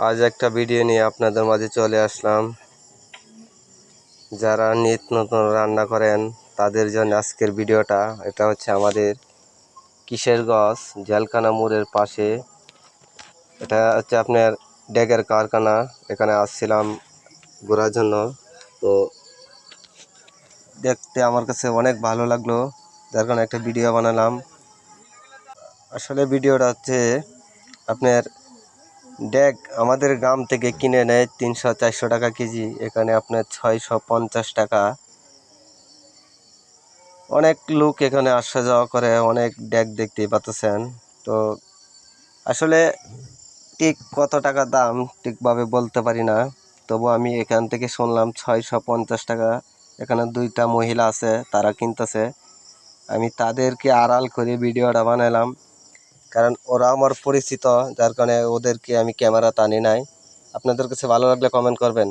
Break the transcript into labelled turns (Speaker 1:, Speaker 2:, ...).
Speaker 1: আজ একটা ভিডিও নিয়ে আপনাদের মাঝে চলে আসলাম। যারা নিত্য নতুন রান্না করেন তাদের জন্য আজকের ভিডিওটা। এটা হচ্ছে আমাদের কিশোরগঞ্জ জেলখানা মোড়ের পাশে। এটা হচ্ছে আপনার ডেকের কারখানা। এখানে আসছিলাম ঘোরার জন্য। তো দেখতে আমার কাছে অনেক ভালো লাগলো, যার কারণে একটা ভিডিও বানালাম। আসলে ভিডিওটা হচ্ছে আপনার ডেক আমাদের গ্রাম থেকে কিনে নেয় 300-400 টাকা কেজি। এখানে আপনার 650 টাকা। অনেক লোক এখানে আসা যাওয়া করে, অনেক ডেক দেখতেই পাচ্ছেন। তো আসলে ঠিক কত টাকা দাম ঠিকভাবে বলতে পারি না, তবু আমি এখান থেকে শুনলাম 650 টাকা। এখানে দুইটা মহিলা আছে, তারা কিনতেছে। আমি তাদেরকে আড়াল করে ভিডিওটা বানালাম, কারণ ওরা আমার পরিচিত, যার কারণে ওদেরকে আমি ক্যামেরা টানি নাই। আপনাদের কাছে ভালো লাগলে কমেন্ট করবেন।